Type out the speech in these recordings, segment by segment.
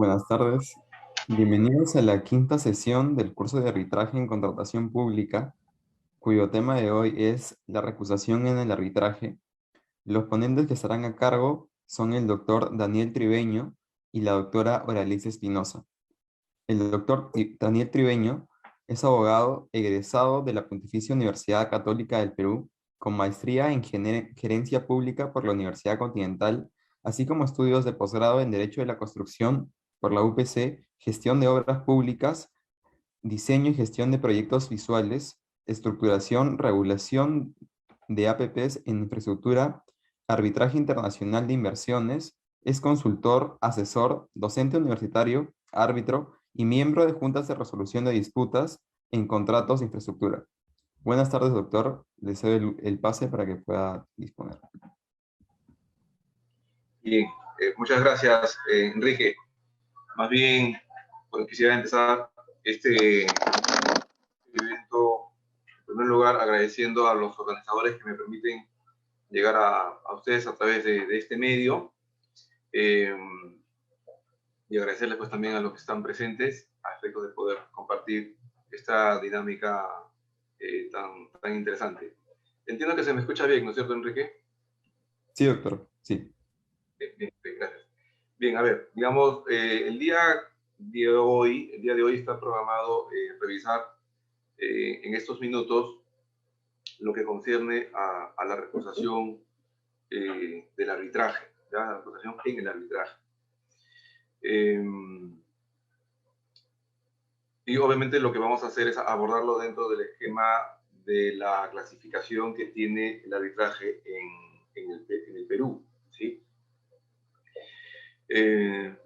Buenas tardes. Bienvenidos a la quinta sesión del curso de arbitraje en contratación pública, cuyo tema de hoy es la recusación en el arbitraje. Los ponentes que estarán a cargo son el doctor Daniel Tribeño y la doctora Oralice Espinosa. El doctor Daniel Tribeño es abogado egresado de la Pontificia Universidad Católica del Perú, con maestría en Gerencia Pública por la Universidad Continental, así como estudios de posgrado en Derecho de la Construcción por la UPC, Gestión de Obras Públicas, Diseño y Gestión de Proyectos Visuales, Estructuración, Regulación de APPs en Infraestructura, Arbitraje Internacional de Inversiones. Es consultor, asesor, docente universitario, árbitro y miembro de juntas de resolución de disputas en contratos de infraestructura. Buenas tardes, doctor. Le cedo el pase para que pueda disponer. Bien, muchas gracias, Enrique. Más bien, pues, quisiera empezar este evento, en primer lugar, agradeciendo a los organizadores que me permiten llegar a ustedes a través de este medio, y agradecerles pues también a los que están presentes a efectos de poder compartir esta dinámica tan interesante. Entiendo que se me escucha bien, ¿no es cierto, Enrique? Sí, doctor. Sí. Bien, gracias. Bien, a ver, digamos, el día de hoy está programado revisar en estos minutos lo que concierne a la recusación del arbitraje, ¿ya? La recusación en el arbitraje. Y obviamente lo que vamos a hacer es abordarlo dentro del esquema de la clasificación que tiene el arbitraje en el Perú, ¿sí?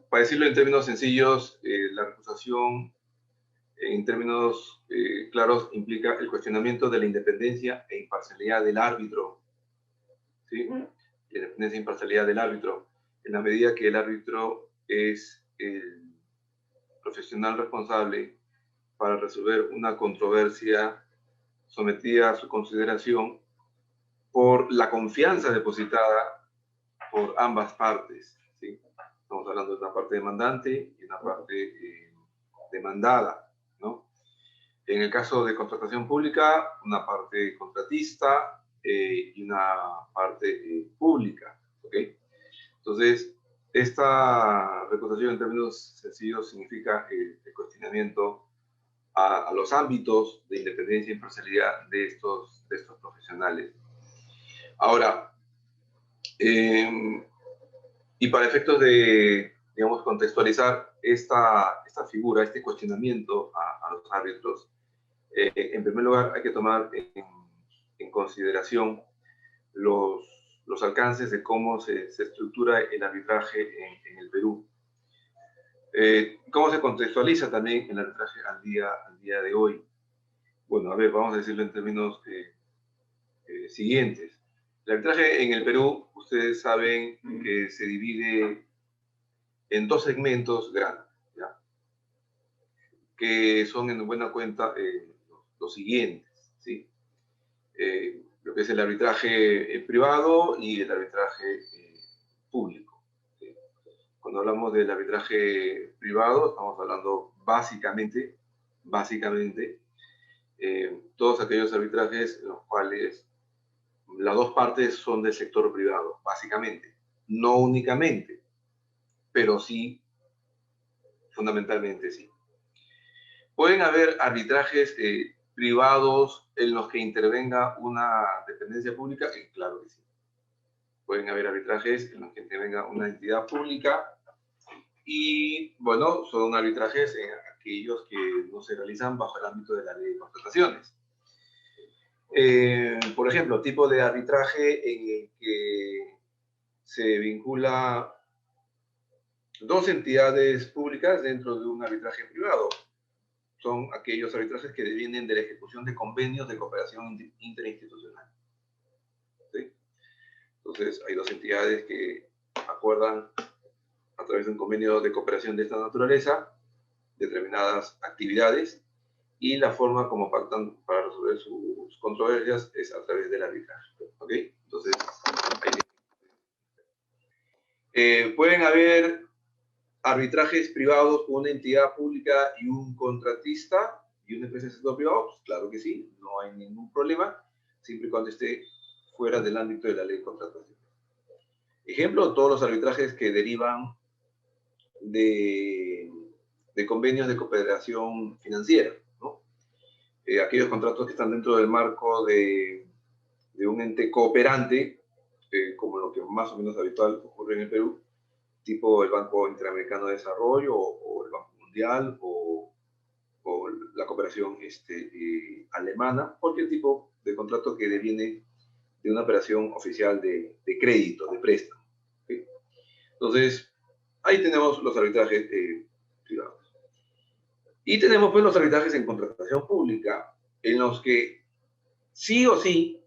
Para decirlo en términos sencillos, la recusación en términos claros implica el cuestionamiento de la independencia e imparcialidad del árbitro, ¿sí? La independencia e imparcialidad del árbitro, en la medida que el árbitro es el profesional responsable para resolver una controversia sometida a su consideración por la confianza depositada por ambas partes, ¿sí? Estamos hablando de una parte demandante y una parte demandada, ¿no? En el caso de contratación pública, una parte contratista y una parte pública, ¿ok? Entonces, esta recusación en términos sencillos significa el cuestionamiento a los ámbitos de independencia e imparcialidad de estos profesionales. Ahora, y para efectos de, digamos, contextualizar esta figura, este cuestionamiento a los árbitros, en primer lugar hay que tomar en consideración los alcances de cómo se estructura el arbitraje en el Perú. ¿Cómo se contextualiza también el arbitraje al día de hoy? Bueno, a ver, vamos a decirlo en términos siguientes. El arbitraje en el Perú, ustedes saben que se divide en dos segmentos grandes, ¿ya? Que son en buena cuenta los siguientes, ¿sí? Lo que es el arbitraje privado y el arbitraje público, ¿sí? Cuando hablamos del arbitraje privado, estamos hablando básicamente, todos aquellos arbitrajes en los cuales las dos partes son del sector privado, básicamente. No únicamente, pero sí, fundamentalmente sí. ¿Pueden haber arbitrajes privados en los que intervenga una dependencia pública? Claro que sí. Pueden haber arbitrajes en los que intervenga una entidad pública y, bueno, son arbitrajes aquellos que no se realizan bajo el ámbito de la ley de contrataciones. Por ejemplo, tipo de arbitraje en el que se vincula dos entidades públicas dentro de un arbitraje privado. Son aquellos arbitrajes que devienen de la ejecución de convenios de cooperación interinstitucional, ¿sí? Entonces, hay dos entidades que acuerdan a través de un convenio de cooperación de esta naturaleza determinadas actividades y la forma como pactan para resolver sus controversias es a través del arbitraje, ¿ok? Entonces, pueden haber arbitrajes privados con una entidad pública y un contratista y una empresa del sector privado, pues claro que sí, no hay ningún problema, siempre y cuando esté fuera del ámbito de la ley de contratación. Ejemplo, todos los arbitrajes que derivan de, de convenios de cooperación financiera, ¿no? Aquellos contratos que están dentro del marco de un ente cooperante, como lo que más o menos habitual ocurre en el Perú, tipo el Banco Interamericano de Desarrollo o el Banco Mundial o la cooperación alemana, cualquier tipo de contrato que deviene de una operación oficial de crédito, de préstamo. ¿Okay? Entonces, ahí tenemos los arbitrajes privados. Y tenemos pues los arbitrajes en contratación pública, en los que sí o sí,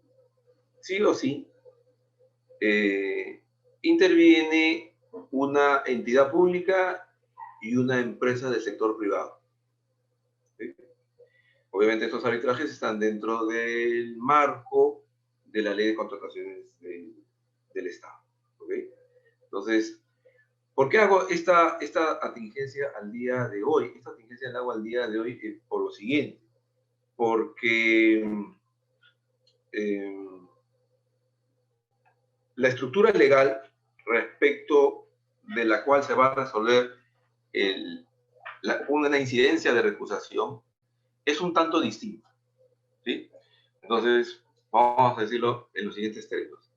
interviene una entidad pública y una empresa del sector privado. ¿Sí? Obviamente estos arbitrajes están dentro del marco de la ley de contrataciones del Estado. ¿Okay? Entonces, ¿por qué hago esta atingencia al día de hoy? Esta atingencia la hago al día de hoy por lo siguiente. Porque la estructura legal respecto de la cual se va a resolver una incidencia de recusación es un tanto distinta. ¿Sí? Entonces, vamos a decirlo en los siguientes términos.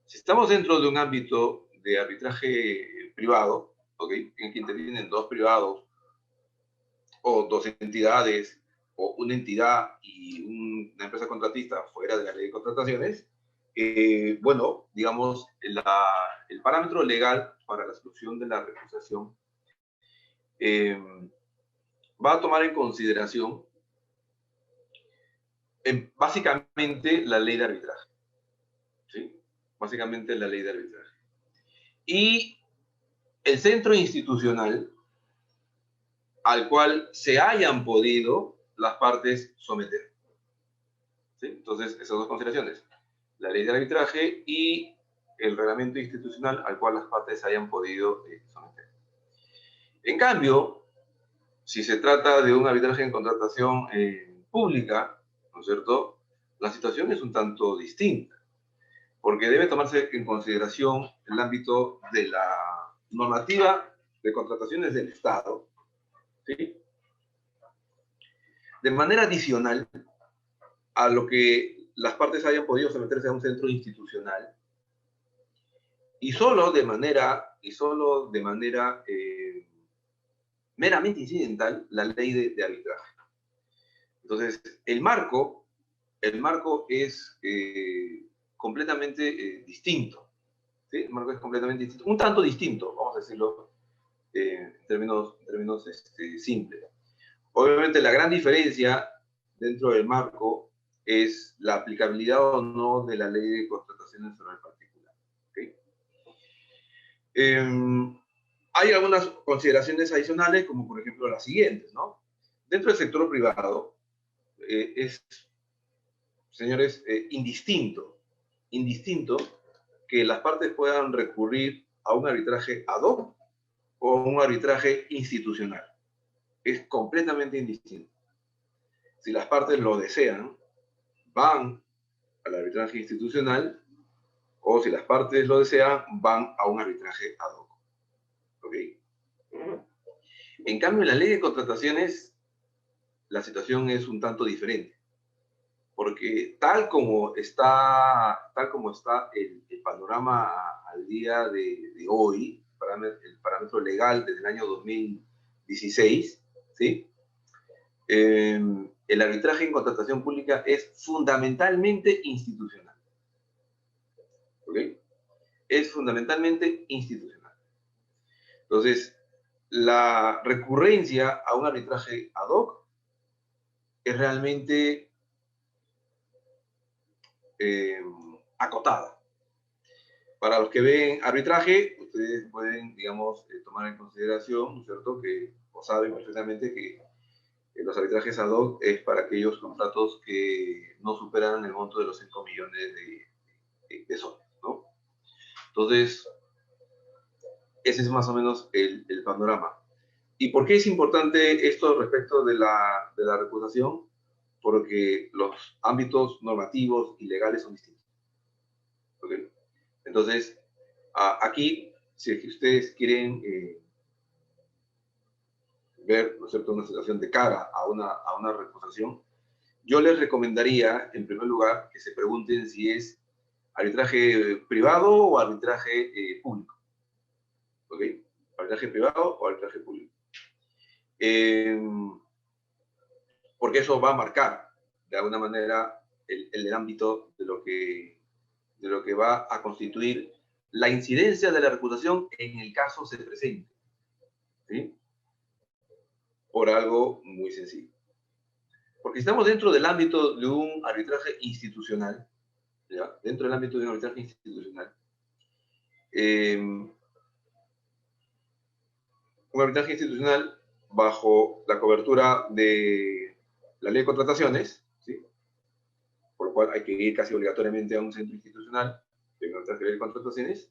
Si estamos dentro de un ámbito de arbitraje privado, ¿okay? En el que intervienen dos privados o dos entidades o una entidad y una empresa contratista fuera de la ley de contrataciones, bueno, digamos, el parámetro legal para la solución de la recusación va a tomar en consideración básicamente la ley de arbitraje. ¿Sí? Básicamente la ley de arbitraje. Y el centro institucional al cual se hayan podido las partes someter. ¿Sí? Entonces, esas dos consideraciones, la ley de arbitraje y el reglamento institucional al cual las partes se hayan podido someter. En cambio, si se trata de un arbitraje en contratación pública, ¿no es cierto?, la situación es un tanto distinta, porque debe tomarse en consideración el ámbito de la normativa de contrataciones del Estado, ¿sí?, de manera adicional a lo que las partes hayan podido someterse a un centro institucional, y solo de manera meramente incidental la ley de arbitraje. Entonces, el marco es completamente distinto. ¿Sí? El marco es completamente distinto, un tanto distinto, vamos a decirlo en términos simples. Obviamente la gran diferencia dentro del marco es la aplicabilidad o no de la ley de contrataciones sobre el particular. ¿Okay? Hay algunas consideraciones adicionales, como por ejemplo las siguientes, ¿no? Dentro del sector privado es, señores, indistinto que las partes puedan recurrir a un arbitraje ad hoc o a un arbitraje institucional. Es completamente indistinto. Si las partes lo desean, van al arbitraje institucional, o si las partes lo desean, van a un arbitraje ad hoc. ¿Ok? En cambio, en la ley de contrataciones, la situación es un tanto diferente, porque tal como está el panorama al día de hoy, el parámetro legal desde el año 2016, ¿sí? El arbitraje en contratación pública es fundamentalmente institucional. ¿Ok? Es fundamentalmente institucional. Entonces, la recurrencia a un arbitraje ad hoc es realmente acotada. Para los que ven arbitraje, ustedes pueden, digamos, tomar en consideración, ¿no es cierto?, que o saben perfectamente que los arbitrajes ad hoc es para aquellos contratos que no superan el monto de los 5 millones de soles, ¿no? Entonces, Ese es más o menos el panorama. ¿Y por qué es importante esto respecto de la recusación? Porque los ámbitos normativos y legales son distintos. ¿Okay? Entonces, aquí, si es que ustedes quieren ver, ¿no es cierto?, una situación de cara a una recusación, yo les recomendaría, en primer lugar, que se pregunten si es arbitraje privado o arbitraje público. ¿Ok? Arbitraje privado o arbitraje público. Porque eso va a marcar, de alguna manera, el ámbito de lo que va a constituir la incidencia de la recusación en el caso se presente. ¿Sí? Por algo muy sencillo. Porque estamos dentro del ámbito de un arbitraje institucional, ¿ya? Dentro del ámbito de un arbitraje institucional, un arbitraje institucional bajo la cobertura de la ley de contrataciones, ¿sí? Por lo cual hay que ir casi obligatoriamente a un centro institucional de un arbitraje de ley de contrataciones.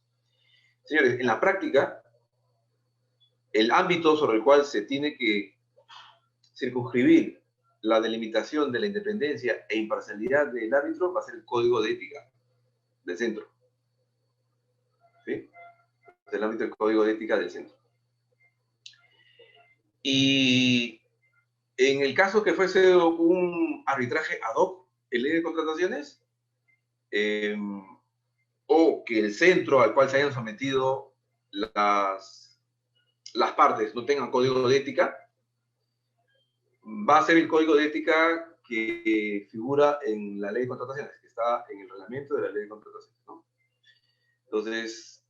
Señores, en la práctica, el ámbito sobre el cual se tiene que circunscribir la delimitación de la independencia e imparcialidad del árbitro va a ser el código de ética del centro. ¿Sí? El ámbito del código de ética del centro. Y en el caso que fuese un arbitraje ad hoc en ley de contrataciones, o que el centro al cual se hayan sometido las partes no tengan código de ética, va a ser el código de ética que figura en la ley de contrataciones, que está en el reglamento de la ley de contrataciones, ¿no? Entonces,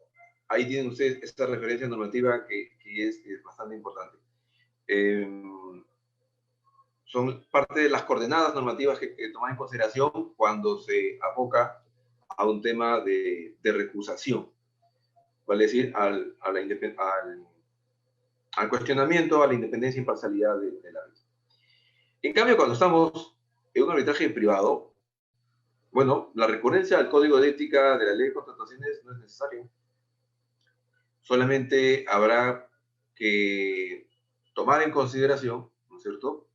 ahí tienen ustedes esta referencia normativa que es bastante importante. Son parte de las coordenadas normativas que toman en consideración cuando se aboca a un tema de recusación, vale decir, al cuestionamiento a la independencia e imparcialidad del árbitro. En cambio, cuando estamos en un arbitraje privado, bueno, la recurrencia al código de ética de la ley de contrataciones no es necesaria. Solamente habrá que tomar en consideración, ¿no es cierto?,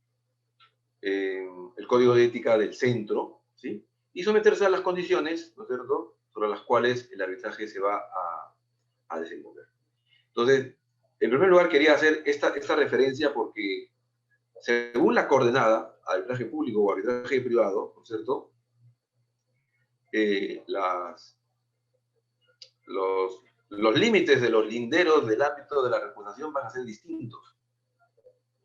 el código de ética del centro, ¿sí? Y someterse a las condiciones, ¿no es cierto?, sobre las cuales el arbitraje se va a desenvolver. Entonces, en primer lugar, quería hacer esta referencia porque, según la coordenada, arbitraje público o arbitraje privado, ¿no es cierto?, los límites de los linderos del ámbito de la recusación van a ser distintos.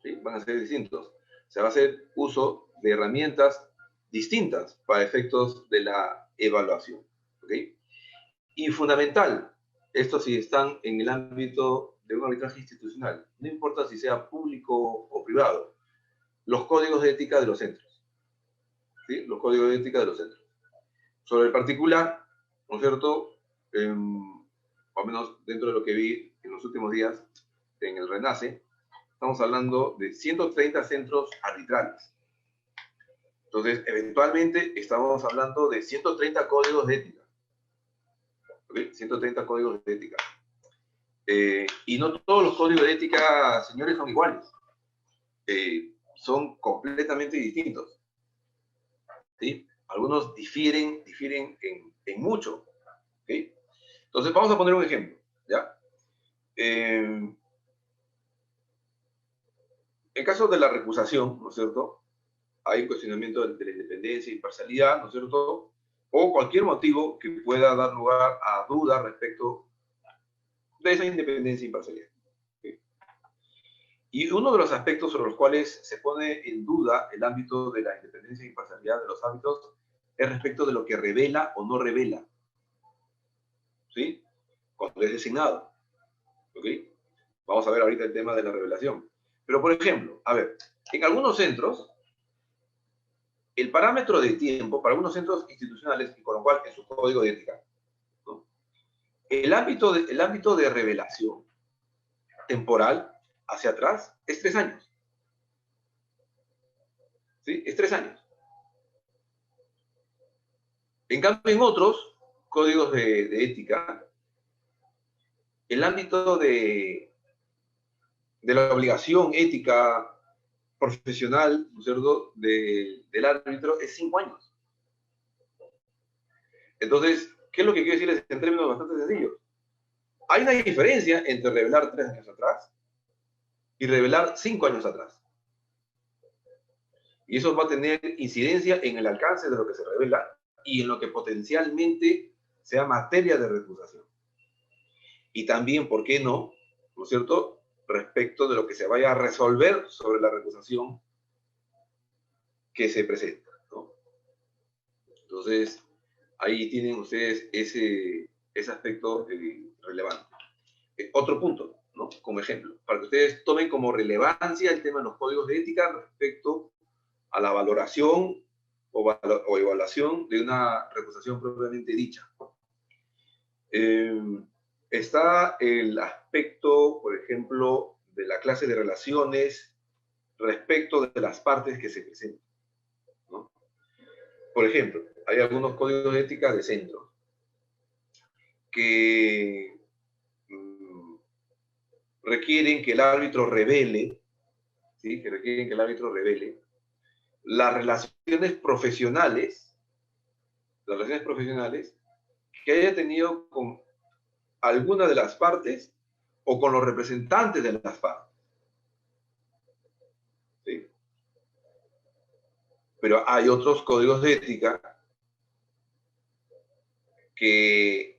¿Sí? Van a ser distintos. Se va a hacer uso de herramientas distintas para efectos de la evaluación. ¿Okay? Y fundamental, esto si están en el ámbito de un arbitraje institucional, no importa si sea público o privado, los códigos de ética de los centros. ¿Sí? Los códigos de ética de los centros. Sobre el particular, ¿no es cierto?, o menos dentro de lo que vi en los últimos días en el RENACE, estamos hablando de 130 centros arbitrales. Entonces, eventualmente estamos hablando de 130 códigos de ética. ¿Okay? 130 códigos de ética. Y no todos los códigos de ética, señores, son iguales. Son completamente distintos. ¿Sí? Algunos difieren en mucho. ¿Okay? Entonces, vamos a poner un ejemplo. ¿Ya? En caso de la recusación, ¿no es cierto?, hay un cuestionamiento de la independencia e imparcialidad, ¿no es cierto?, o cualquier motivo que pueda dar lugar a dudas respecto de esa independencia e imparcialidad. ¿Okay? Y uno de los aspectos sobre los cuales se pone en duda el ámbito de la independencia e imparcialidad de los ámbitos es respecto de lo que revela o no revela. ¿Sí? Cuando es designado. ¿Ok? Vamos a ver ahorita el tema de la revelación. Pero, por ejemplo, a ver, en algunos centros, el parámetro de tiempo, para algunos centros institucionales, y con lo cual en su código de ética, ¿no?, el ámbito de revelación temporal hacia atrás es 3 años. ¿Sí? Es 3 años. En cambio, en otros códigos de ética, el ámbito de la obligación ética profesional, ¿no es cierto?, del árbitro es 5 años. Entonces, ¿qué es lo que quiero decirles en términos bastante sencillos? Hay una diferencia entre revelar 3 años atrás y revelar 5 años atrás. Y eso va a tener incidencia en el alcance de lo que se revela y en lo que potencialmente sea materia de recusación. Y también, ¿por qué no? ¿No es cierto?, respecto de lo que se vaya a resolver sobre la recusación que se presenta, ¿no? Entonces, ahí tienen ustedes ese aspecto relevante. Otro punto, ¿no?, como ejemplo, para que ustedes tomen como relevancia el tema de los códigos de ética respecto a la valoración o evaluación de una recusación propiamente dicha. Está el aspecto, por ejemplo, de la clase de relaciones respecto de las partes que se presentan, ¿no? Por ejemplo, hay algunos códigos de ética de centro que requieren que el árbitro revele, ¿sí?, que requieren que el árbitro revele las relaciones profesionales que haya tenido con alguna de las partes o con los representantes de las partes, ¿sí? Pero hay otros códigos de ética que,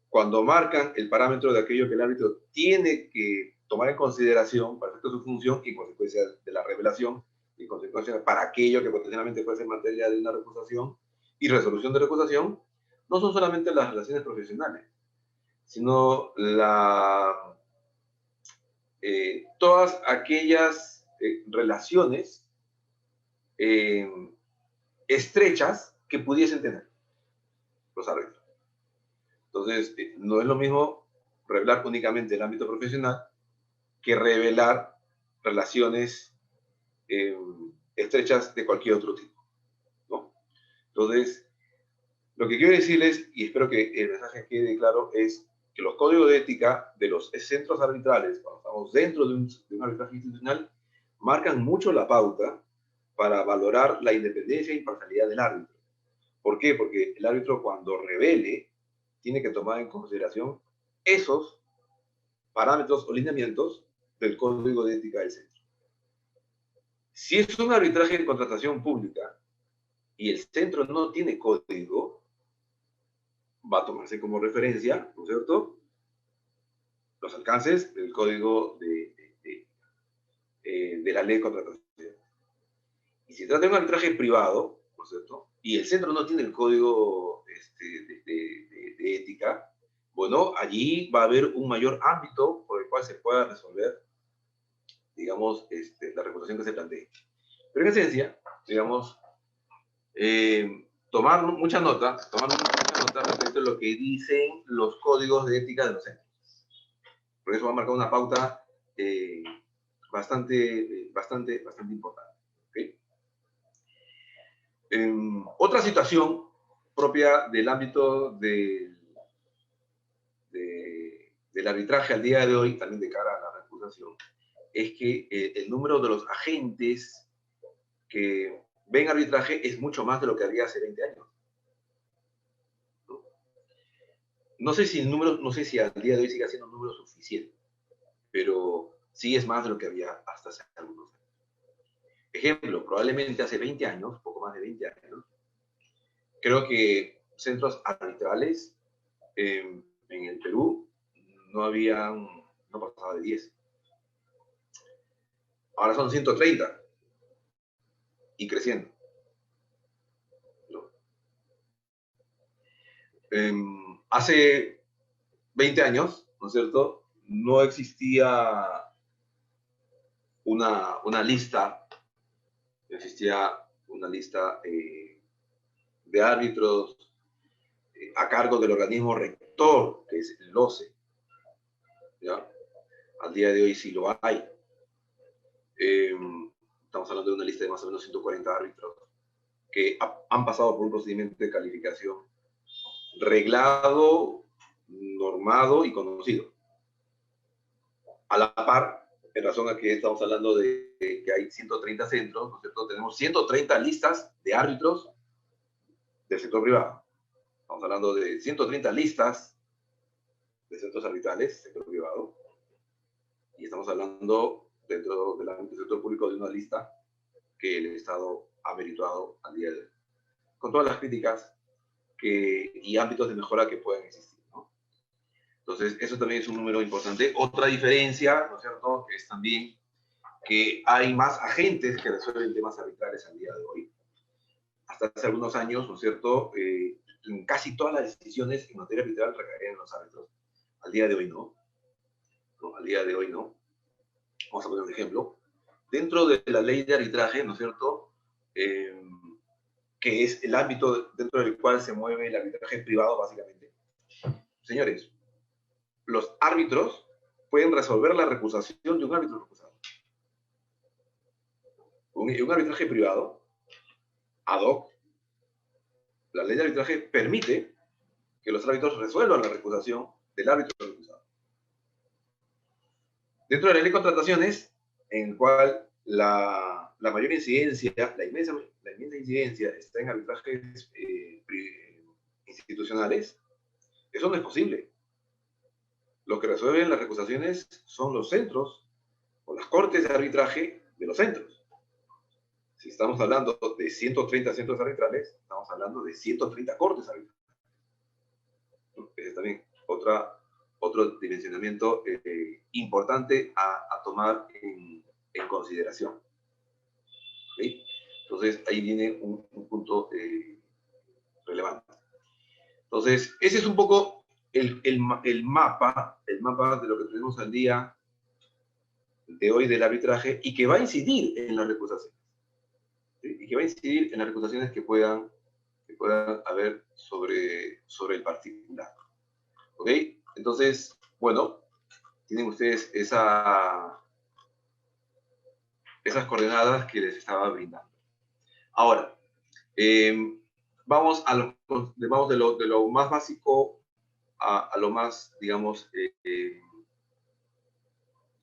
cuando marcan el parámetro de aquello que el árbitro tiene que tomar en consideración para efecto de su función y consecuencia de la revelación y consecuencia para aquello que potencialmente puede ser materia de una recusación y resolución de recusación, no son solamente las relaciones profesionales, sino todas aquellas relaciones estrechas que pudiesen tener los árbitros. Entonces, no es lo mismo revelar únicamente el ámbito profesional que revelar relaciones estrechas de cualquier otro tipo, ¿no? Entonces, lo que quiero decirles, y espero que el mensaje quede claro, es que los códigos de ética de los centros arbitrales, cuando estamos dentro de un arbitraje institucional, marcan mucho la pauta para valorar la independencia e imparcialidad del árbitro. ¿Por qué? Porque el árbitro, cuando revele, tiene que tomar en consideración esos parámetros o lineamientos del código de ética del centro. Si es un arbitraje en contratación pública y el centro no tiene código, va a tomarse como referencia, ¿no es cierto?, los alcances del código de la ley de contratación. Y si trata de un arbitraje privado, ¿no es cierto?, y el centro no tiene el código de ética, bueno, allí va a haber un mayor ámbito por el cual se pueda resolver, digamos, la reputación que se plantee. Pero en esencia, digamos, tomar mucha nota respecto a lo que dicen los códigos de ética de los centros. Por eso va a marcar una pauta bastante importante. ¿Okay? Otra situación propia del ámbito del arbitraje al día de hoy, también de cara a la recusación, es que el número de los agentes que ven arbitraje es mucho más de lo que había hace 20 años. No sé si al día de hoy sigue siendo un número suficiente, pero sí es más de lo que había hasta hace algunos años. Ejemplo, probablemente hace 20 años, poco más de 20 años, creo que centros arbitrales en el Perú no pasaba de 10. Ahora son 130 y creciendo, ¿no? Hace 20 años, ¿no es cierto?, no existía una lista de árbitros a cargo del organismo rector, que es el OCE, ¿ya? Al día de hoy sí lo hay. Estamos hablando de una lista de más o menos 140 árbitros que han pasado por un procedimiento de calificación reglado, normado y conocido. A la par, en razón a que estamos hablando de que hay 130 centros, ¿no es cierto? Tenemos 130 listas de árbitros del sector privado. Estamos hablando de 130 listas de centros arbitrales, sector privado, y estamos hablando dentro del ámbito del sector público de una lista que el Estado ha merituado al día de hoy, con todas las críticas y ámbitos de mejora que puedan existir, ¿no? Entonces, eso también es un número importante. Otra diferencia, ¿no es cierto?, es también que hay más agentes que resuelven temas arbitrales al día de hoy. Hasta hace algunos años, ¿no es cierto?, casi todas las decisiones en materia arbitral recaían en los árbitros. Al día de hoy no. ¿No? Al día de hoy no. Vamos a poner un ejemplo. Dentro de la ley de arbitraje, ¿no es cierto?, que es el ámbito dentro del cual se mueve el arbitraje privado, básicamente. Señores, los árbitros pueden resolver la recusación de un árbitro recusado. Un arbitraje privado, ad hoc, la ley de arbitraje permite que los árbitros resuelvan la recusación del árbitro recusado. Dentro de la ley de contrataciones, en el cual la mayor incidencia, la inmensa incidencia está en arbitrajes institucionales, eso no es posible. Lo que resuelven las recusaciones son los centros o las cortes de arbitraje de los centros. Si estamos hablando de 130 centros arbitrales, estamos hablando de 130 cortes arbitrales. Ese es también otro dimensionamiento importante a tomar en consideración. ¿Okay? Entonces, ahí viene un punto relevante. Entonces, ese es un poco el mapa de lo que tenemos al día de hoy del arbitraje y que va a incidir en las recusaciones. ¿Sí? Y que va a incidir en las recusaciones que puedan haber sobre el particular. ¿Ok? Entonces, bueno, tienen ustedes esas coordenadas que les estaba brindando. Ahora, vamos de lo más básico a lo más, digamos,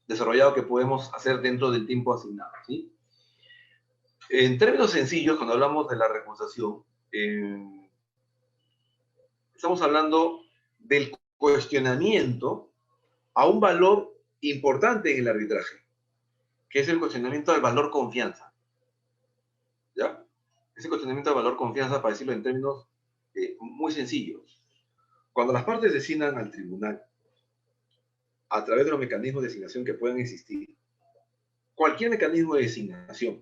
desarrollado que podemos hacer dentro del tiempo asignado, ¿sí? En términos sencillos, cuando hablamos de la recusación, estamos hablando del cuestionamiento a un valor importante en el arbitraje, que es el cuestionamiento del valor confianza. ¿Ya? Ese cuestionamiento del valor confianza, para decirlo en términos muy sencillos. Cuando las partes designan al tribunal, a través de los mecanismos de designación que puedan existir, cualquier mecanismo de designación,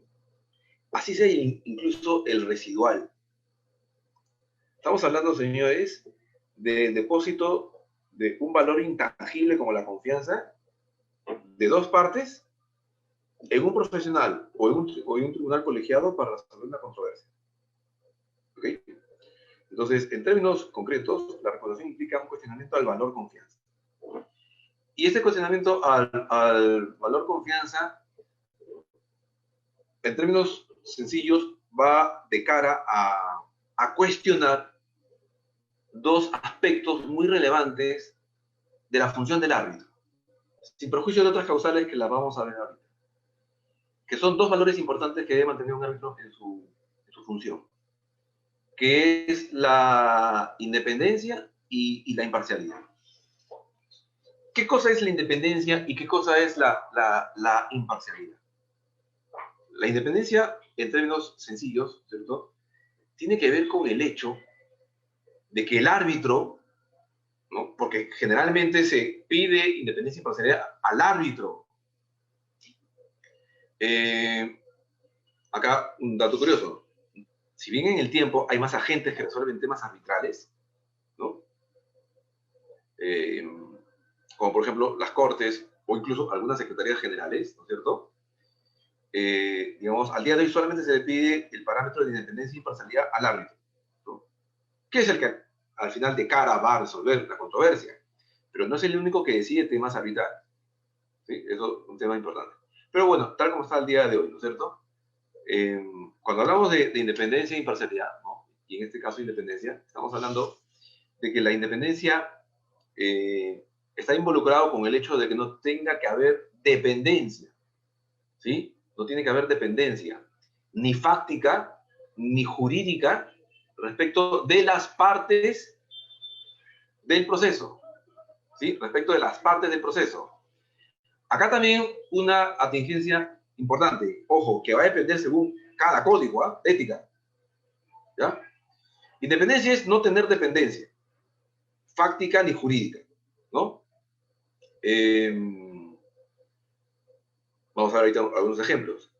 así sea incluso el residual. Estamos hablando, señores, del depósito de un valor intangible como la confianza de dos partes en un profesional o en un tribunal colegiado para resolver una controversia. ¿Okay? Entonces, en términos concretos, la recusación implica un cuestionamiento al valor confianza. Y este cuestionamiento al valor confianza, en términos sencillos, va de cara a cuestionar dos aspectos muy relevantes de la función del árbitro, sin perjuicio de otras causales que las vamos a ver ahorita, que son dos valores importantes que debe mantener un árbitro en su función, que es la independencia y la imparcialidad. ¿Qué cosa es la independencia y qué cosa es la imparcialidad? La independencia, en términos sencillos, ¿cierto?, tiene que ver con el hecho de que el árbitro, ¿no?, porque generalmente se pide independencia y imparcialidad al árbitro. Acá un dato curioso. Si bien en el tiempo hay más agentes que resuelven temas arbitrales, ¿no?, como por ejemplo las cortes o incluso algunas secretarías generales, ¿no es cierto? Digamos, al día de hoy solamente se le pide el parámetro de independencia e imparcialidad al árbitro, ¿no?, que es el que al final de cara va a resolver la controversia, pero no es el único que decide temas arbitrales, ¿sí? Eso es un tema importante. Pero bueno, tal como está el día de hoy, ¿no es cierto? Cuando hablamos de independencia e imparcialidad, ¿no?, y en este caso independencia, estamos hablando de que la independencia está involucrado con el hecho de que no tenga que haber dependencia, ¿sí? No tiene que haber dependencia, ni fáctica, ni jurídica, respecto de las partes del proceso, ¿sí? Respecto de las partes del proceso. Acá también una atingencia importante, ojo, que va a depender según cada código, ¿ah? Ética, ¿ya? Independencia es no tener dependencia, fáctica ni jurídica, ¿no? Vamos a ver ahorita algunos ejemplos.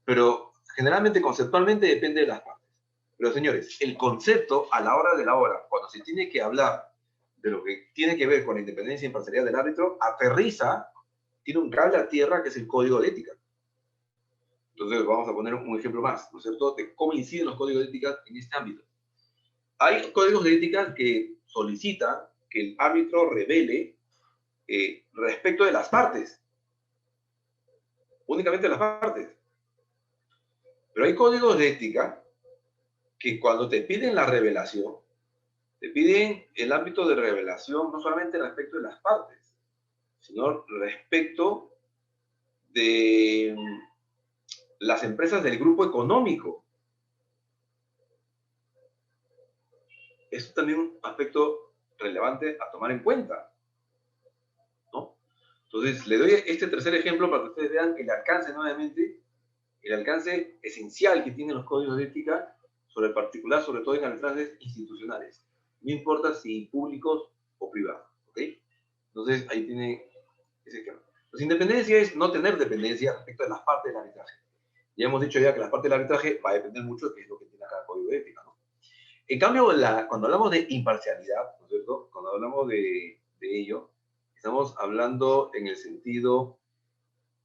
Pero generalmente, conceptualmente, depende de las partes. Pero señores, el concepto a la hora de la hora, cuando se tiene que hablar de lo que tiene que ver con la independencia e imparcialidad del árbitro, aterriza, tiene un cable a tierra que es el código de ética. Entonces, vamos a poner un ejemplo más, ¿no es cierto?, de cómo inciden los códigos de ética en este ámbito. Hay códigos de ética que solicitan que el árbitro revele respecto de las partes, únicamente de las partes. Pero hay códigos de ética que cuando te piden la revelación, te piden el ámbito de revelación no solamente respecto de las partes, sino respecto de las empresas del grupo económico. Es también un aspecto relevante a tomar en cuenta, ¿no? Entonces, le doy este tercer ejemplo para que ustedes vean el alcance nuevamente, el alcance esencial que tienen los códigos de ética sobre el particular, sobre todo en arbitrajes institucionales. No importa si públicos o privados, ¿ok? Entonces, ahí tiene ese ejemplo. Pues independencia es no tener dependencia respecto de las partes del arbitraje. Ya hemos dicho ya que las partes del arbitraje va a depender mucho de qué es lo que tiene cada código de ética, ¿no? En cambio, cuando hablamos de imparcialidad, ¿no es cierto? Cuando hablamos de ello, estamos hablando en el sentido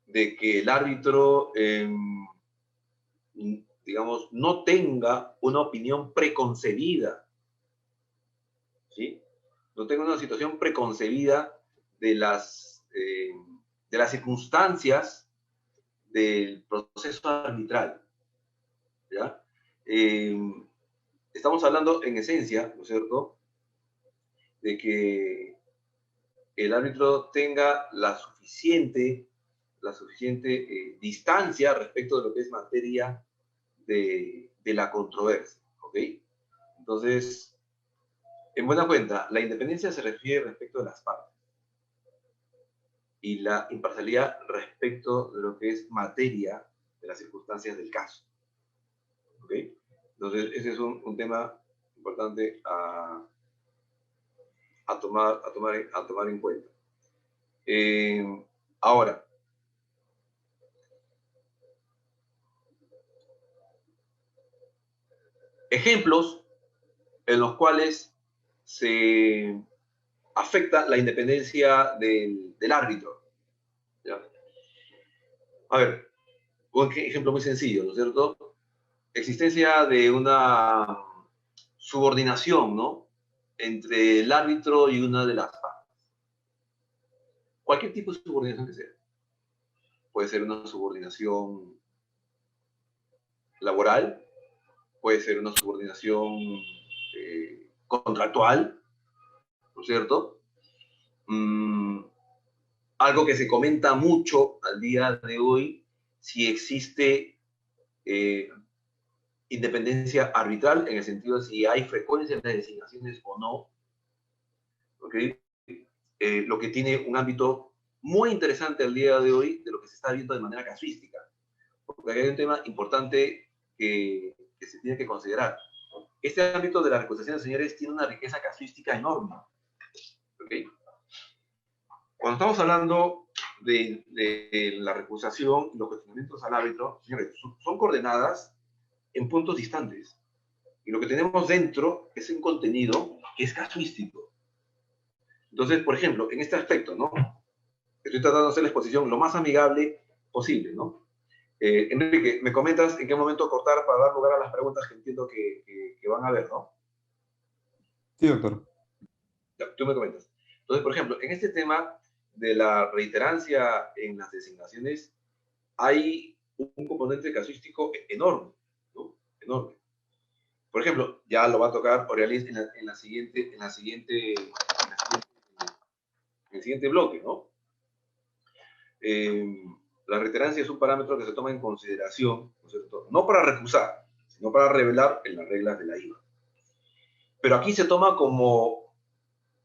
de que el árbitro, digamos, no tenga una opinión preconcebida, ¿sí? No tenga una situación preconcebida de las circunstancias del proceso arbitral, ¿ya? Estamos hablando en esencia, ¿no es cierto?, de que el árbitro tenga la suficiente distancia respecto de lo que es materia de la controversia, ¿ok? Entonces, en buena cuenta, la independencia se refiere respecto de las partes y la imparcialidad respecto de lo que es materia de las circunstancias del caso, ¿ok? Entonces, ese es un tema importante a tomar en cuenta. Ahora, ejemplos en los cuales se afecta la independencia del árbitro, ¿ya? A ver, un ejemplo muy sencillo, ¿no es cierto? Existencia de una subordinación, ¿no?, entre el árbitro y una de las partes. Cualquier tipo de subordinación que sea. Puede ser una subordinación laboral, puede ser una subordinación contractual, ¿no es cierto? Algo que se comenta mucho al día de hoy, si existe independencia arbitral, en el sentido de si hay frecuencia de designaciones o no, ¿okay? Lo que tiene un ámbito muy interesante al día de hoy de lo que se está viendo de manera casuística, porque hay un tema importante que se tiene que considerar. Este ámbito de la recusación, señores, tiene una riqueza casuística enorme, ¿okay? Cuando estamos hablando de la recusación y los cuestionamientos al árbitro, señores, son coordenadas en puntos distantes. Y lo que tenemos dentro es un contenido que es casuístico. Entonces, por ejemplo, en este aspecto, ¿no?, estoy tratando de hacer la exposición lo más amigable posible, ¿no? Enrique, ¿me comentas en qué momento cortar para dar lugar a las preguntas que entiendo que van a haber, ¿no? Sí, doctor. Ya, tú me comentas. Entonces, por ejemplo, en este tema de la reiterancia en las designaciones, hay un componente casuístico enorme, ¿no? Enorme. Por ejemplo, ya lo va a tocar Orialis en la siguiente el siguiente bloque, ¿no? La reiterancia es un parámetro que se toma en consideración, ¿no es cierto? No para recusar, sino para revelar en las reglas de la IVA. Pero aquí se toma como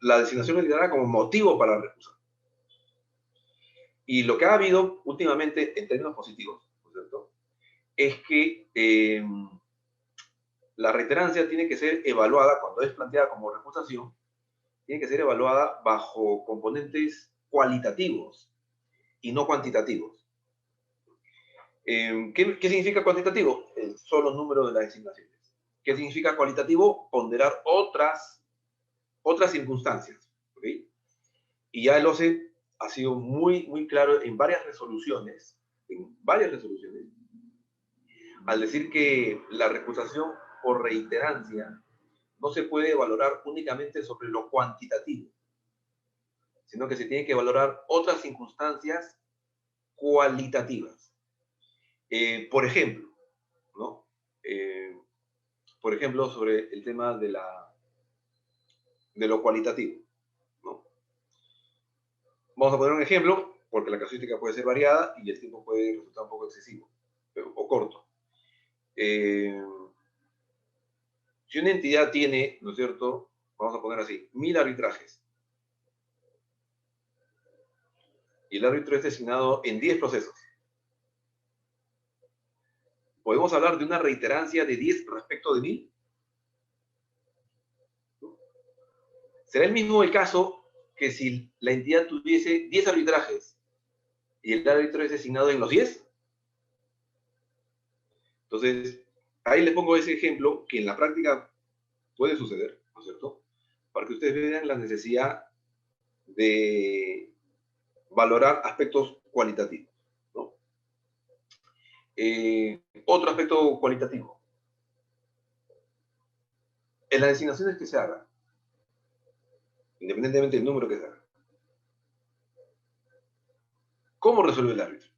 la designación literaria como motivo para recusar. Y lo que ha habido últimamente en términos positivos, ¿no es cierto?, es que la reiterancia tiene que ser evaluada, cuando es planteada como recusación, tiene que ser evaluada bajo componentes cualitativos y no cuantitativos. ¿Qué significa cuantitativo? El solo número de las designaciones. ¿Qué significa cualitativo? Ponderar otras circunstancias. ¿Okay? Y ya el OCE ha sido muy claro en varias resoluciones, al decir que la recusación por reiterancia no se puede valorar únicamente sobre lo cuantitativo, sino que se tiene que valorar otras circunstancias cualitativas. Por ejemplo, ¿no? Por ejemplo, sobre el tema de lo cualitativo, ¿no? Vamos a poner un ejemplo, porque la casuística puede ser variada y el tiempo puede resultar un poco excesivo o corto. Si una entidad tiene, ¿no es cierto?, vamos a poner así, 1000 arbitrajes, y el árbitro es designado en 10 procesos, ¿podemos hablar de una reiterancia de 10 respecto de 1000? ¿Será el mismo el caso que si la entidad tuviese 10 arbitrajes y el árbitro es designado en los 10? Entonces, ahí les pongo ese ejemplo que en la práctica puede suceder, ¿no es cierto?, para que ustedes vean la necesidad de valorar aspectos cualitativos, ¿no? Otro aspecto cualitativo. En las designaciones que se hagan, independientemente del número que se haga, ¿cómo resuelve el árbitro?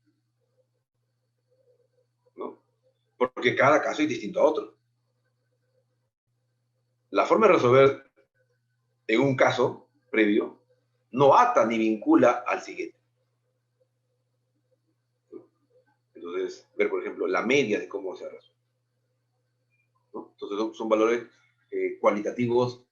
¿No? Porque cada caso es distinto a otro. La forma de resolver en un caso previo no ata ni vincula al siguiente. Entonces, ver, por ejemplo, la media de cómo se resuelve, ¿no? Entonces, son valores cualitativos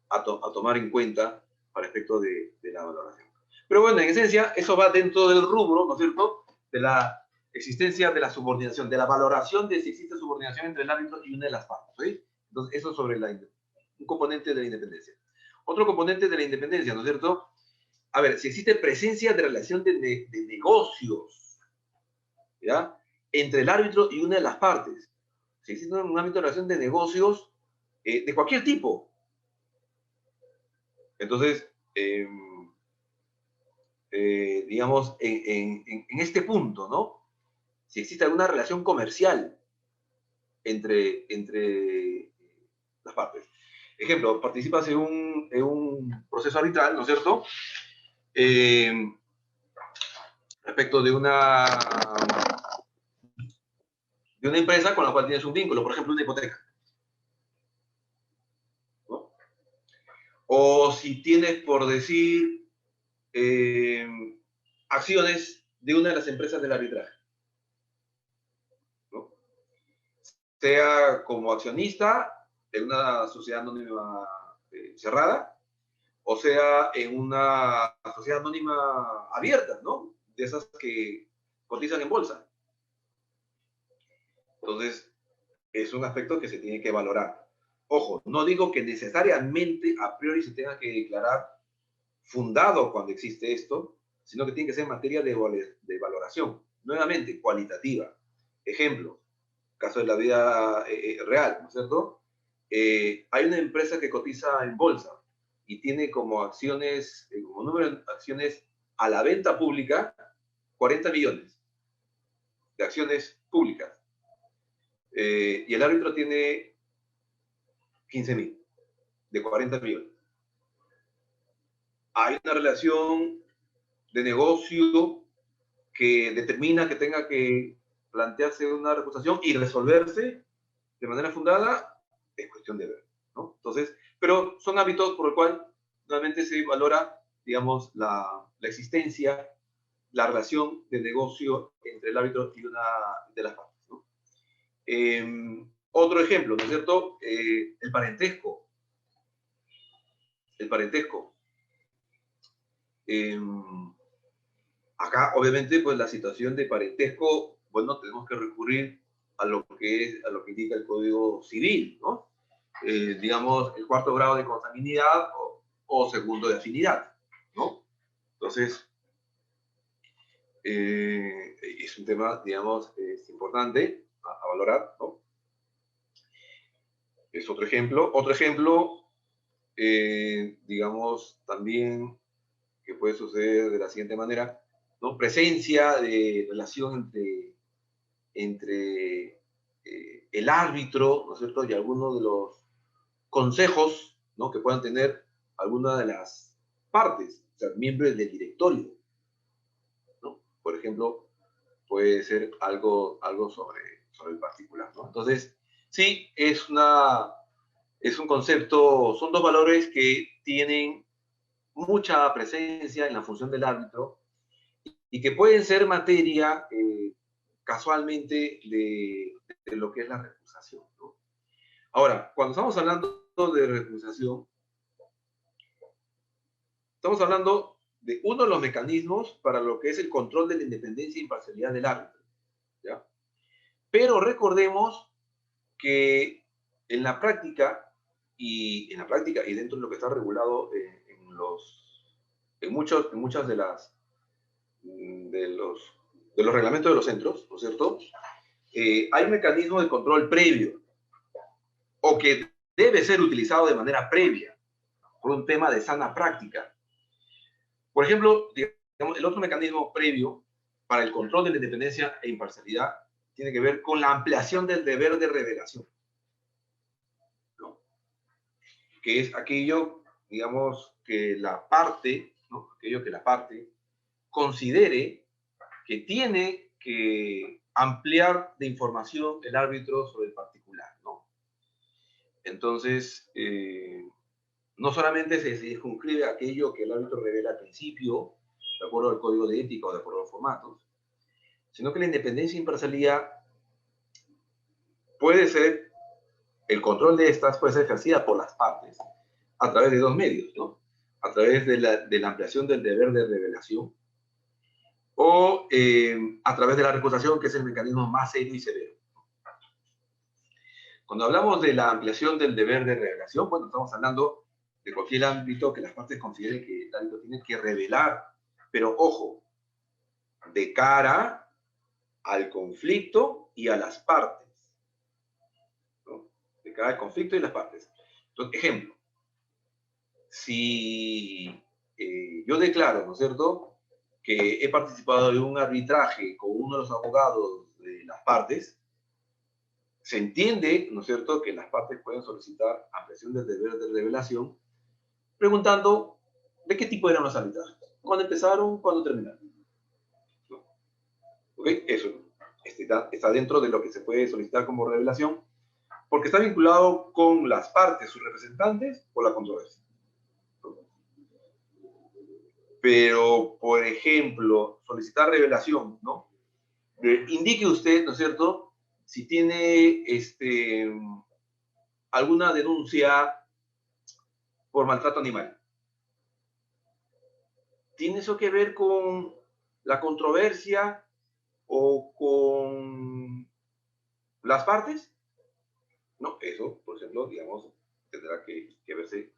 a tomar en cuenta para efecto de la valoración. Pero bueno, en esencia, eso va dentro del rubro, ¿no es cierto?, de la existencia de la subordinación, de la valoración de si existe subordinación entre el árbitro y una de las partes, ¿sí? Entonces, eso sobre un componente de la independencia. Otro componente de la independencia, ¿no es cierto? A ver, si existe presencia de relación de negocios, ¿ya?, entre el árbitro y una de las partes. Si existe un ámbito de relación de negocios de cualquier tipo. Entonces, digamos, en este punto, ¿no?, si existe alguna relación comercial entre las partes. Ejemplo, participas en un proceso arbitral, ¿no es cierto?, respecto de una empresa con la cual tienes un vínculo, por ejemplo, una hipoteca, ¿no? O si tienes, por decir, acciones de una de las empresas del arbitraje, ¿no?, sea como accionista de una sociedad anónima cerrada, o sea en una sociedad anónima abierta, ¿no?, de esas que cotizan en bolsa. Entonces, es un aspecto que se tiene que valorar. Ojo, no digo que necesariamente a priori se tenga que declarar fundado cuando existe esto, sino que tiene que ser materia de valoración, nuevamente cualitativa. Ejemplo, caso de la vida real, ¿no es cierto? Hay una empresa que cotiza en bolsa y tiene como acciones, como número de acciones a la venta pública, 40 millones de acciones públicas. Y el árbitro tiene 15.000 de 40 millones. Hay una relación de negocio que determina que tenga que plantearse una recusación y resolverse de manera fundada, es cuestión de ver, ¿no? Entonces, pero son hábitos por el cual realmente se valora digamos, la existencia, la relación de negocio entre el árbitro y una de las partes, ¿no? Otro ejemplo, ¿no es cierto? El parentesco. El parentesco. Eh, Acá, obviamente, pues la situación de parentesco, bueno, tenemos que recurrir a lo que indica el Código Civil, ¿no? Digamos, el cuarto grado de consanguinidad o segundo de afinidad, ¿no? Entonces, es un tema, digamos, es importante a valorar, ¿no? Es otro ejemplo. Otro ejemplo, digamos, también que puede suceder de la siguiente manera, ¿no? Presencia de relación entre el árbitro, ¿no es cierto?, y algunos de los consejos, ¿no?, que puedan tener alguna de las partes, o sea, miembros del directorio, ¿no? Por ejemplo, puede ser algo sobre el particular, ¿no? Entonces, sí, es un concepto, son dos valores que tienen mucha presencia en la función del árbitro y que pueden ser materia casualmente de lo que es la recusación, ¿no? Ahora, cuando estamos hablando de recusación, estamos hablando de uno de los mecanismos para lo que es el control de la independencia e imparcialidad del árbitro, ¿ya? Pero recordemos que en la práctica y dentro de lo que está regulado en muchas de los reglamentos de los centros, ¿no es cierto? Hay un mecanismo de control previo o que debe ser utilizado de manera previa por un tema de sana práctica. Por ejemplo, digamos, el otro mecanismo previo para el control de la independencia e imparcialidad tiene que ver con la ampliación del deber de revelación, ¿no? Que es aquello, digamos, que la parte, ¿no?, aquello que la parte considere que tiene que ampliar de información el árbitro sobre el particular, ¿no? Entonces, no solamente se circunscribe a aquello que el árbitro revela al principio, de acuerdo al código de ética o de acuerdo a los formatos, sino que la independencia e imparcialidad puede ser, el control de estas puede ser ejercida por las partes a través de dos medios, ¿no? A través de la ampliación del deber de revelación o a través de la recusación, que es el mecanismo más serio y severo. Cuando hablamos de la ampliación del deber de revelación, bueno, estamos hablando de cualquier ámbito que las partes consideren que el ámbito tiene que revelar, pero ojo, de cara al conflicto y a las partes, ¿no? De cara al conflicto y las partes. Entonces, ejemplo, si yo declaro, ¿no es cierto?, que he participado de un arbitraje con uno de los abogados de las partes, se entiende, ¿no es cierto?, que las partes pueden solicitar ampliación del deber de revelación preguntando de qué tipo eran los arbitrajes, cuándo empezaron, cuándo terminaron. ¿No? ¿Ok? Eso está dentro de lo que se puede solicitar como revelación porque está vinculado con las partes, sus representantes o la controversia. Pero, por ejemplo, solicitar revelación, ¿no? Indique usted, ¿no es cierto?, si tiene alguna denuncia por maltrato animal. ¿Tiene eso que ver con la controversia o con las partes? No, eso, por ejemplo, digamos, tendrá que verse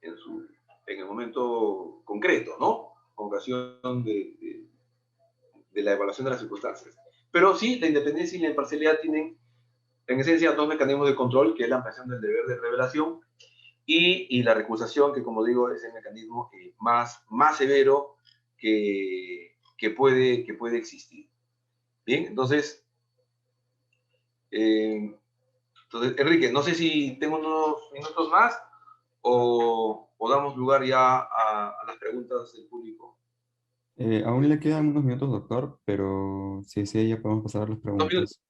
en el momento concreto, ¿no? Con ocasión de la evaluación de las circunstancias. Pero sí, la independencia y la imparcialidad tienen, en esencia, dos mecanismos de control, que es la ampliación del deber de revelación y la recusación, que como digo, es el mecanismo más severo que puede existir. Bien, entonces, Enrique, no sé si tengo unos minutos más o damos lugar ya a las preguntas del público. Aún le quedan unos minutos, doctor, pero sí, sí, ya podemos pasar a las ¿Dos minutos? preguntas.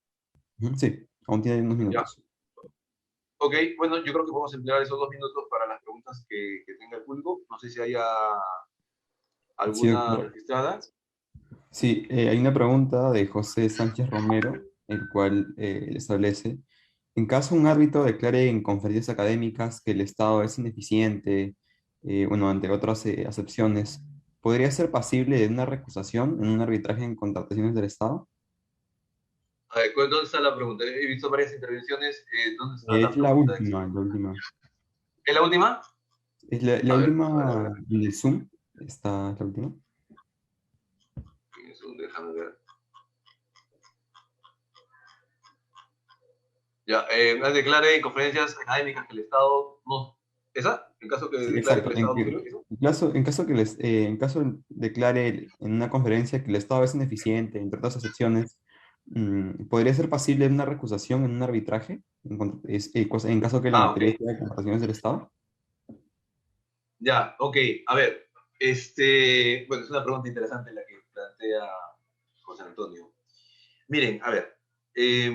Ujú, sí, aún tiene unos Ya. minutos. Ok, bueno, yo creo que podemos emplear esos 2 minutos para las preguntas que tenga el público. No sé si haya Sí, ¿Alguna doctor. registrada? Sí, hay una pregunta de José Sánchez Romero, el cual establece, en caso un árbitro declare en conferencias académicas que el Estado es ineficiente, bueno, entre otras acepciones, ¿podría ser pasible de una recusación en un arbitraje en contrataciones del Estado? A ver, ¿dónde está la pregunta? He visto varias intervenciones. ¿Dónde está la Es la pregunta? última, la última. ¿Es la última? Es la A ver, a ver, a ver. última en el Zoom, está la última. Déjame ver. Ya, declare en conferencias académicas que el Estado no. ¿Esa? ¿En caso que Sí, declare que exacto. el Estado no sirve? ¿Eso? En caso declare en una conferencia que el Estado es ineficiente, entre otras excepciones, ¿podría ser pasible una recusación en un arbitraje en caso que la Ah, ok. materia sea de contrataciones del Estado? Ya, ok. A ver, bueno, es una pregunta interesante la que plantea José Antonio. Miren, a ver, eh,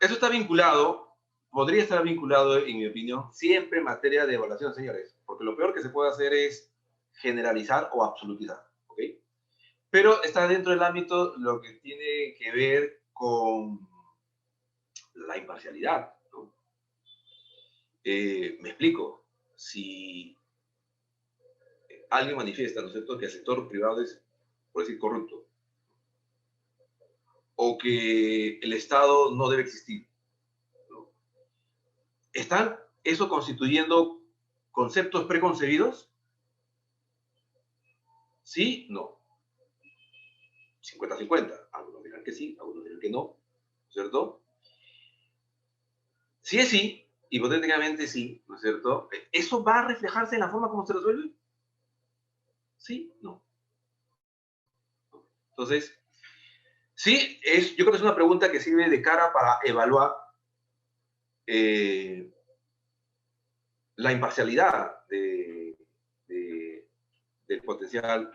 eso está vinculado, podría estar vinculado, en mi opinión, siempre en materia de evaluación, señores, porque lo peor que se puede hacer es generalizar o absolutizar, ¿ok? Pero está dentro del ámbito lo que tiene que ver con la imparcialidad, ¿no? Me explico. Si alguien manifiesta, ¿no es cierto?, que el sector privado es, por decir, corrupto, o que el Estado no debe existir, ¿no? ¿Están eso constituyendo conceptos preconcebidos? ¿Sí? No. 50-50. Algunos dirán que sí, algunos dirán que no, ¿cierto? Si es sí, hipotéticamente sí, ¿no es cierto? ¿Eso va a reflejarse en la forma como se resuelve? Sí, no. Entonces, sí, yo creo que es una pregunta que sirve de cara para evaluar eh, la imparcialidad de, del potencial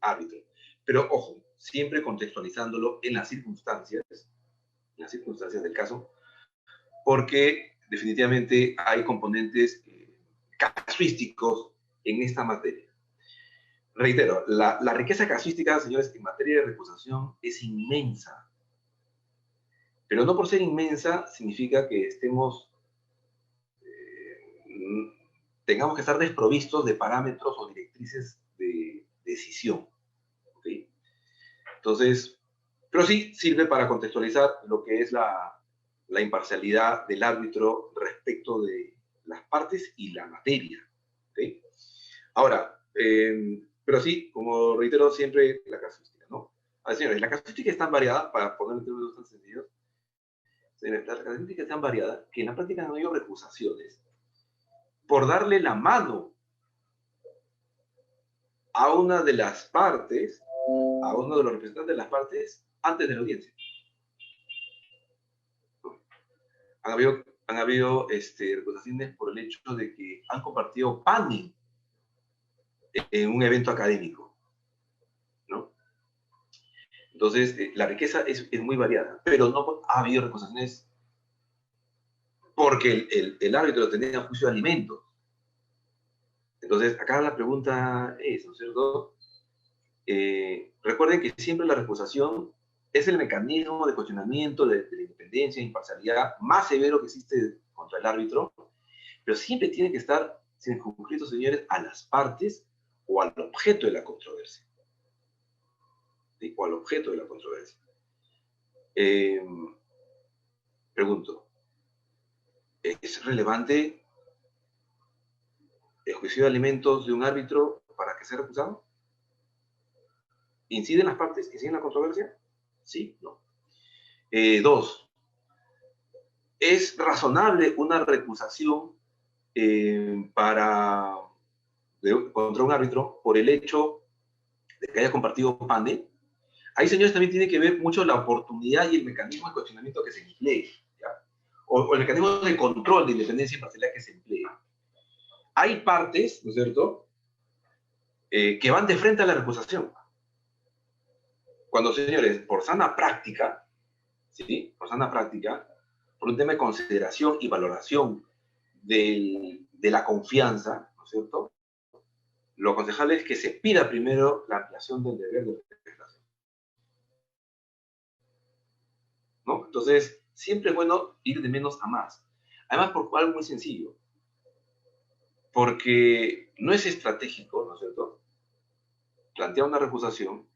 árbitro. Pero ojo, siempre contextualizándolo en las circunstancias del caso, porque definitivamente hay componentes casuísticos en esta materia. Reitero, la riqueza casuística, señores, en materia de recusación es inmensa, pero no por ser inmensa significa que tengamos que estar desprovistos de parámetros o directrices de decisión. ¿Okay? Entonces, pero sí sirve para contextualizar lo que es la imparcialidad del árbitro respecto de las partes y la materia. ¿Okay? Ahora, pero sí, como reitero siempre, la casuística, ¿no? A ver, señores, la casuística es tan variada, para poner en términos tan sencillos, señores, la casuística es tan variada que en la práctica no hay recusaciones por darle la mano a una de las partes, a uno de los representantes de las partes, antes de la audiencia. Han habido recusaciones por el hecho de que han compartido panel en un evento académico, ¿no? Entonces, la riqueza es muy variada, pero no ha habido recusaciones porque el árbitro tenía juicio de alimentos. Entonces, acá la pregunta es, ¿no es cierto? Recuerden que siempre la recusación es el mecanismo de cuestionamiento de la independencia e imparcialidad más severo que existe contra el árbitro, pero siempre tiene que estar circunscrito, señores, a las partes o al objeto de la controversia. ¿Sí? O al objeto de la controversia. Pregunto, ¿es relevante el juicio de alimentos de un árbitro para que sea recusado? ¿Inciden las partes? ¿Inciden la controversia? Sí, no. Dos, ¿es razonable una recusación contra un árbitro por el hecho de que haya compartido panel? Ahí, señores, también tiene que ver mucho la oportunidad y el mecanismo de cuestionamiento que se emplee, ¿ya? O el mecanismo de control de independencia y imparcialidad que se emplea. Hay partes, ¿no es cierto?, que van de frente a la recusación. Cuando, señores, por sana práctica, ¿sí? Por sana práctica, por un tema de consideración y valoración de la confianza, ¿no es cierto? Lo aconsejable es que se pida primero la ampliación del deber de prestación, ¿no? Entonces, siempre es bueno ir de menos a más. Además, por algo muy sencillo, porque no es estratégico, ¿no es cierto?, plantear una recusación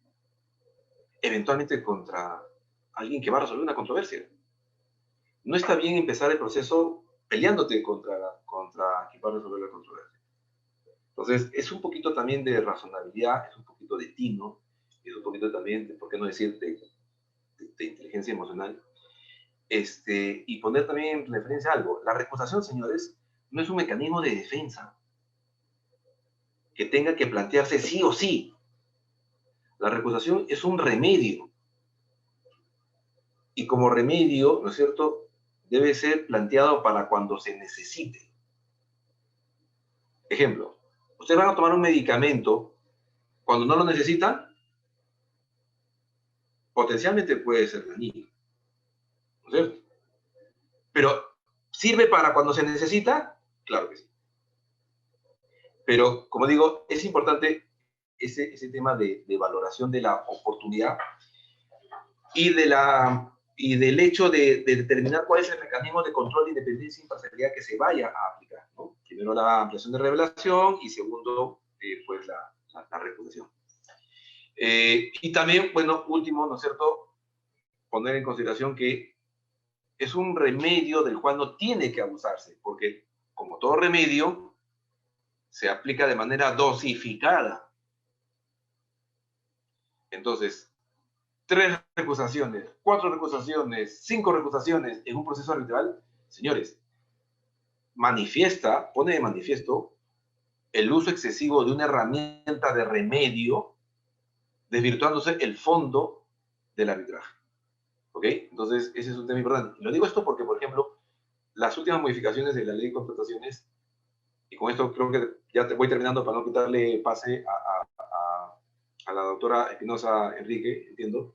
eventualmente contra alguien que va a resolver una controversia. No está bien empezar el proceso peleándote contra quien va a resolver la controversia. Entonces, es un poquito también de razonabilidad, es un poquito de tino, es un poquito también, de, por qué no decir, de inteligencia emocional. Y poner también en referencia algo. La recusación, señores, no es un mecanismo de defensa que tenga que plantearse sí o sí. La recusación es un remedio. Y como remedio, ¿no es cierto?, debe ser planteado para cuando se necesite. Ejemplo, ustedes van a tomar un medicamento cuando no lo necesitan, potencialmente puede ser dañino, ¿no es cierto? Pero, ¿sirve para cuando se necesita? Claro que sí. Pero, como digo, es importante ese tema de valoración de la oportunidad y del hecho de determinar cuál es el mecanismo de control de independencia e imparcialidad que se vaya a aplicar, ¿no? Primero la ampliación de revelación y segundo, pues la recusación. Y también, bueno, último, ¿no es cierto?, poner en consideración que es un remedio del cual no tiene que abusarse, porque como todo remedio, se aplica de manera dosificada. Entonces, 3 recusaciones, 4 recusaciones, 5 recusaciones en un proceso arbitral, señores, pone de manifiesto el uso excesivo de una herramienta de remedio, desvirtuándose el fondo del arbitraje. ¿Ok? Entonces, ese es un tema importante. Y lo digo esto porque, por ejemplo, las últimas modificaciones de la ley de contrataciones, y con esto creo que ya voy terminando para no quitarle pase a la doctora Espinosa Enrique, entiendo,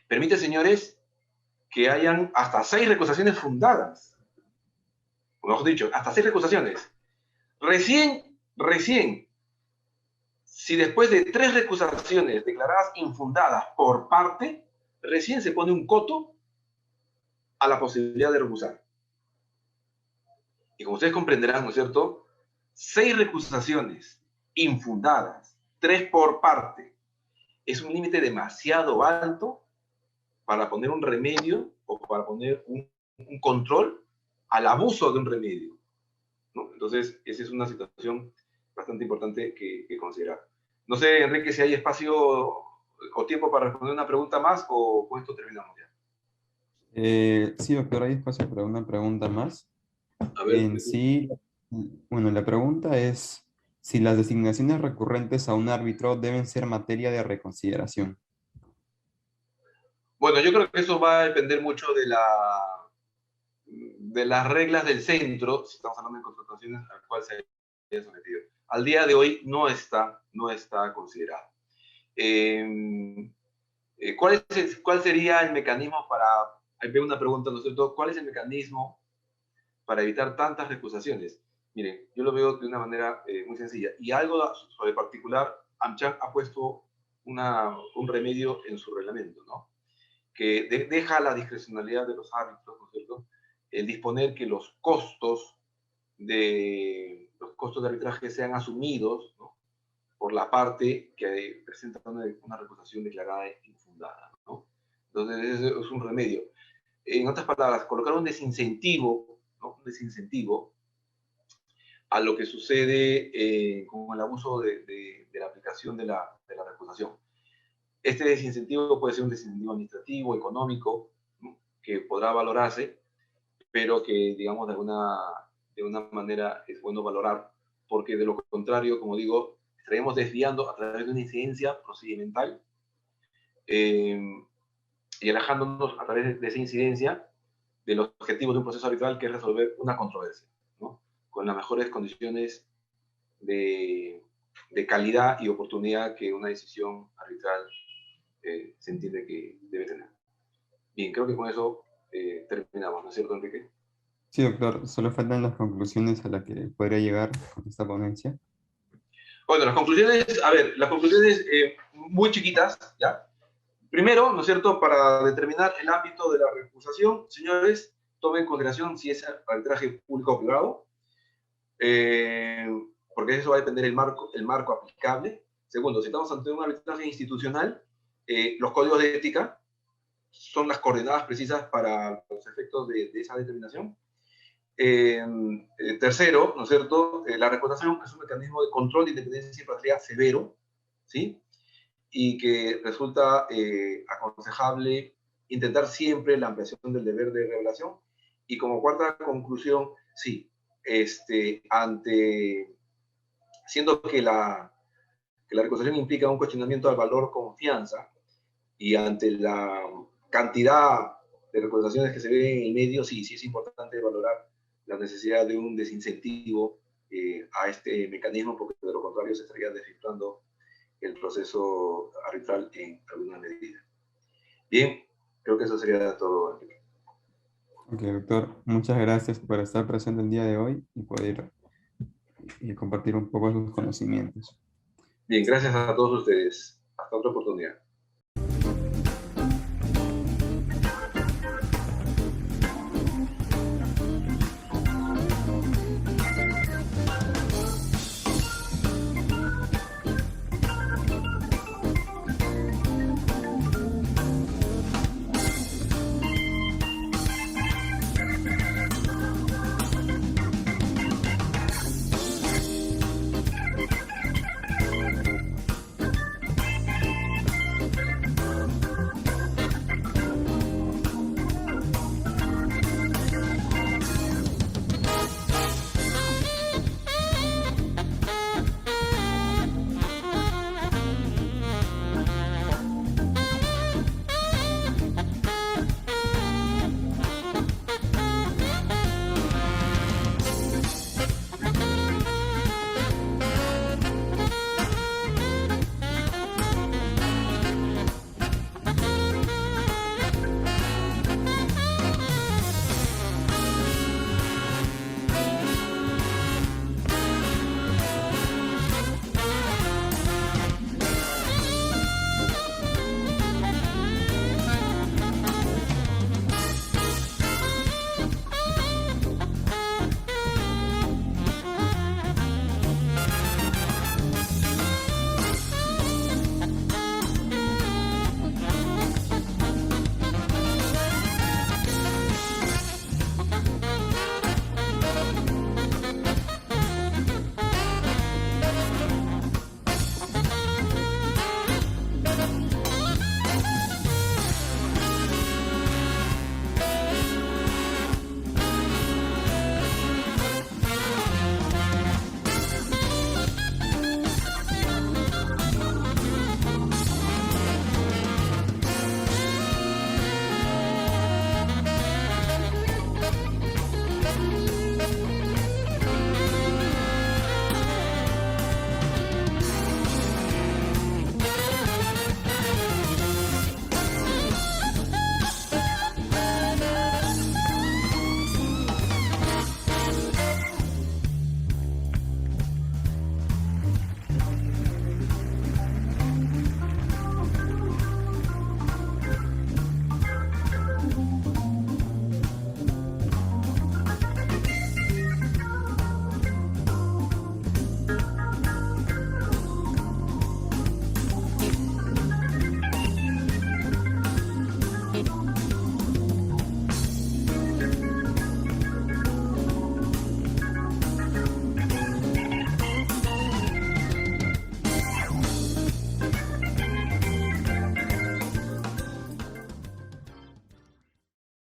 permite, señores, que hayan hasta 6 recusaciones fundadas. O mejor dicho, hasta 6 recusaciones. Recién, si después de 3 recusaciones declaradas infundadas por parte, recién se pone un coto a la posibilidad de recusar. Y como ustedes comprenderán, ¿no es cierto?, 6 recusaciones infundadas, 3 por parte, es un límite demasiado alto para poner un remedio o para poner un control al abuso de un remedio, ¿no? Entonces, esa es una situación bastante importante que considerar. No sé, Enrique, si hay espacio o tiempo para responder una pregunta más o con esto terminamos ya. Sí, doctor, hay espacio para una pregunta más. A ver, En sí, bueno, la pregunta es si las designaciones recurrentes a un árbitro deben ser materia de reconsideración. bueno, yo creo que eso va a depender mucho de las reglas del centro, si estamos hablando de contrataciones, al cual se haya sometido. Al día de hoy no está considerado. ¿Cuál sería el mecanismo para, ahí veo una pregunta, ¿no es cierto? ¿Cuál es el mecanismo para evitar tantas recusaciones? Miren, yo lo veo de una manera muy sencilla. Y algo sobre particular, AmCham ha puesto un remedio en su reglamento, ¿no?, que deja la discrecionalidad de los árbitros, ¿no es cierto?, el disponer que los costos de arbitraje sean asumidos, ¿no?, por la parte que presenta una recusación declarada infundada, ¿no? Entonces, es un remedio. En otras palabras, colocar un desincentivo, ¿no?, un desincentivo a lo que sucede con el abuso de la aplicación de la recusación. Este desincentivo puede ser un desincentivo administrativo, económico, ¿no?, que podrá valorarse, pero que, digamos, de una manera es bueno valorar, porque de lo contrario, como digo, estaremos desviando a través de una incidencia procedimental y alejándonos a través de esa incidencia de los objetivos de un proceso arbitral, que es resolver una controversia, ¿no?, con las mejores condiciones de calidad y oportunidad que una decisión arbitral se entiende que debe tener. Bien, creo que con eso terminamos, ¿no es cierto, Enrique? Sí, doctor, solo faltan las conclusiones a las que podría llegar con esta ponencia. Bueno, las conclusiones, a ver, las conclusiones muy chiquitas, ¿ya? Primero, ¿no es cierto?, para determinar el ámbito de la recusación, señores, tomen en consideración si es arbitraje público o privado, eh, porque eso va a depender el marco aplicable. Segundo, si estamos ante un arbitraje institucional, los códigos de ética son las coordenadas precisas para los efectos de esa determinación. Tercero, ¿no es cierto? La reputación es un mecanismo de control de independencia y imparcialidad severo, ¿sí? Y que resulta aconsejable intentar siempre la ampliación del deber de revelación. Y como cuarta conclusión, sí, siendo que la recusación implica un cuestionamiento al valor confianza y ante la cantidad de recusaciones que se ven en el medio, sí, sí es importante valorar la necesidad de un desincentivo a este mecanismo, porque de lo contrario se estaría desvirtuando el proceso arbitral en alguna medida. Bien, creo que eso sería todo. Ok, doctor, muchas gracias por estar presente el día de hoy y poder compartir un poco sus conocimientos. Bien, gracias a todos ustedes. Hasta otra oportunidad.